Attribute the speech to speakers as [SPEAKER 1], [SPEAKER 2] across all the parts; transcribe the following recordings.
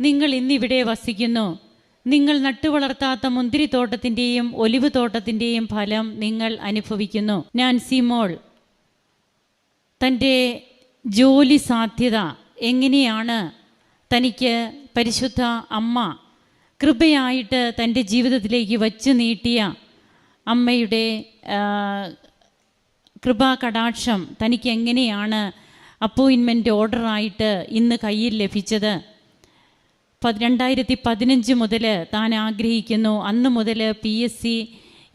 [SPEAKER 1] നിങ്ങൾ ഇന്നിവിടെ വസിക്കുന്നു. നിങ്ങൾ നട്ടുവളർത്താത്ത മുന്തിരിത്തോട്ടത്തിൻ്റെയും ഒലിവ് തോട്ടത്തിൻ്റെയും ഫലം നിങ്ങൾ അനുഭവിക്കുന്നു. നാൻസി മോൾ തൻ്റെ ജോലി സാധ്യത എങ്ങനെയാണ് തനിക്ക് പരിശുദ്ധ അമ്മ കൃപയായിട്ട് തൻ്റെ ജീവിതത്തിലേക്ക് വച്ചു നീട്ടിയ അമ്മയുടെ കൃപാകടാക്ഷം തനിക്ക് എങ്ങനെയാണ് അപ്പോയിൻമെൻറ്റ് ഓർഡറായിട്ട് ഇന്ന് കയ്യിൽ ലഭിച്ചത്? 2015 മുതൽ താൻ ആഗ്രഹിക്കുന്നു. അന്ന് മുതൽ PSC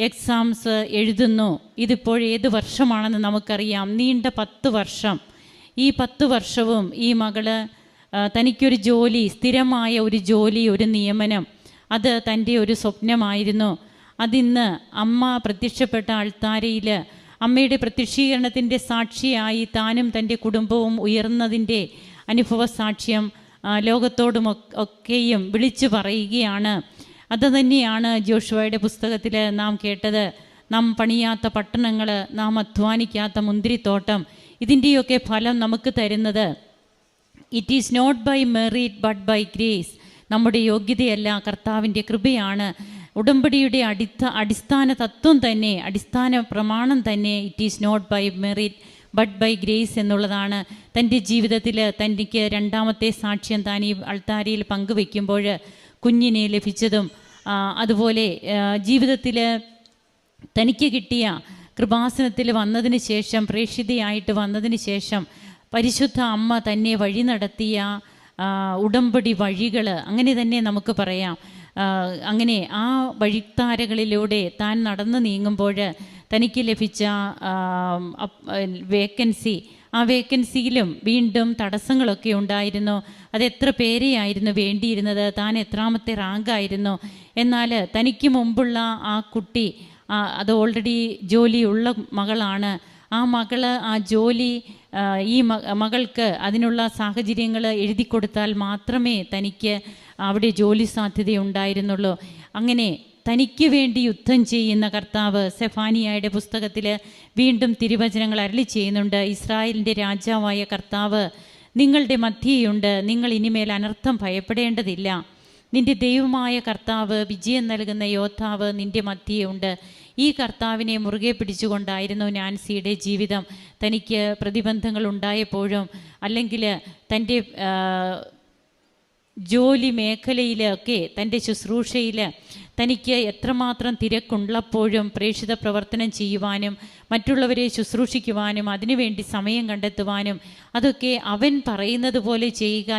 [SPEAKER 1] എക്സാംസ് എഴുതുന്നു. ഇതിപ്പോൾ ഏത് വർഷമാണെന്ന് നമുക്കറിയാം. നീണ്ട 10 വർഷം. ഈ 10 വർഷവും ഈ മകള് തനിക്കൊരു ജോലി, സ്ഥിരമായ ഒരു ജോലി, ഒരു നിയമനം, അത് തൻ്റെ ഒരു സ്വപ്നമായിരുന്നു. അതിന്ന് അമ്മ പ്രത്യക്ഷപ്പെട്ട അൾത്താരയിൽ അമ്മയുടെ പ്രത്യക്ഷീകരണത്തിൻ്റെ സാക്ഷിയായി താനും തൻ്റെ കുടുംബവും ഉയർന്നതിൻ്റെ അനുഭവ സാക്ഷ്യം ലോകത്തോടും ഒക്കെയും വിളിച്ചു പറയുകയാണ്. അതുതന്നെയാണ് ജോഷുവയുടെ പുസ്തകത്തിൽ നാം കേട്ടത്. നാം പണിയാത്ത പട്ടണങ്ങൾ, നാം അധ്വാനിക്കാത്ത മുന്തിരിത്തോട്ടം, ഇതിൻ്റെയൊക്കെ ഫലം നമുക്ക് തരുന്നത് it is not by merit but by grace. നമ്മുടെ യോഗ്യതയല്ല, കർത്താവിൻ്റെ കൃപയാണ്. ഉടമ്പടിയുടെ അടിസ്ഥാന തത്വം തന്നെ, അടിസ്ഥാന പ്രമാണം തന്നെ it is not by merit but by grace എന്നുള്ളതാണ്. തൻ്റെ ജീവിതത്തിൽ തനിക്ക് രണ്ടാമത്തെ സാക്ഷ്യം താൻ ഈ അൾത്താരയിൽ പങ്കുവെക്കുമ്പോൾ കുഞ്ഞിനെ ലഭിച്ചതും അതുപോലെ ജീവിതത്തിൽ തനിക്ക് കിട്ടിയ കൃപാസനത്തിൽ വന്നതിന് ശേഷം, പ്രേക്ഷിതയായിട്ട് വന്നതിന് ശേഷം പരിശുദ്ധ അമ്മ തന്നെ വഴി നടത്തിയ ഉടമ്പടി വഴികൾ, അങ്ങനെ തന്നെ നമുക്ക് പറയാം. അങ്ങനെ ആ വഴിത്താരകളിലൂടെ താൻ നടന്നു നീങ്ങുമ്പോൾ തനിക്ക് ലഭിച്ച വേക്കൻസി, ആ വേക്കൻസിയിലും വീണ്ടും തടസ്സങ്ങളൊക്കെ ഉണ്ടായിരുന്നു. അത് എത്ര പേരെയായിരുന്നു വേണ്ടിയിരുന്നത്, താൻ എത്രാമത്തെ റാങ്കായിരുന്നു. എന്നാൽ തനിക്ക് മുമ്പുള്ള ആ കുട്ടി അത് ഓൾറെഡി ജോലിയുള്ള മകളാണ്. ആ മകള് ആ ജോലി ഈ മകൾക്ക് അതിനുള്ള സാഹചര്യങ്ങൾ എഴുതി കൊടുത്താൽ മാത്രമേ തനിക്ക് അവിടെ ജോലി സാധ്യതയുണ്ടായിരുന്നുള്ളൂ. അങ്ങനെ തനിക്ക് വേണ്ടി യുദ്ധം ചെയ്യുന്ന കർത്താവ് സെഫാനിയായുടെ പുസ്തകത്തിൽ വീണ്ടും തിരുവചനങ്ങൾ അരുളി ചെയ്യുന്നുണ്ട്. ഇസ്രായേലിൻ്റെ രാജാവായ കർത്താവ് നിങ്ങളുടെ മധ്യേയുണ്ട്, നിങ്ങൾ ഇനിമേൽ അനർത്ഥം ഭയപ്പെടേണ്ടതില്ല. നിൻ്റെ ദൈവമായ കർത്താവ്, വിജയം നൽകുന്ന യോദ്ധാവ് നിൻ്റെ മധ്യേയുണ്ട്. ഈ കർത്താവിനെ മുറുകെ പിടിച്ചുകൊണ്ടായിരുന്നു നാൻസിയുടെ ജീവിതം. തനിക്ക് പ്രതിബന്ധങ്ങൾ ഉണ്ടായപ്പോഴും അല്ലെങ്കിൽ തൻ്റെ ജോലി മേഖലയിലൊക്കെ, തൻ്റെ ശുശ്രൂഷയിൽ തനിക്ക് എത്രമാത്രം തിരക്കുള്ളപ്പോഴും പ്രേക്ഷിത പ്രവർത്തനം ചെയ്യുവാനും മറ്റുള്ളവരെ ശുശ്രൂഷിക്കുവാനും അതിനുവേണ്ടി സമയം കണ്ടെത്തുവാനും അതൊക്കെ അവൻ പറയുന്നത് പോലെ ചെയ്യുക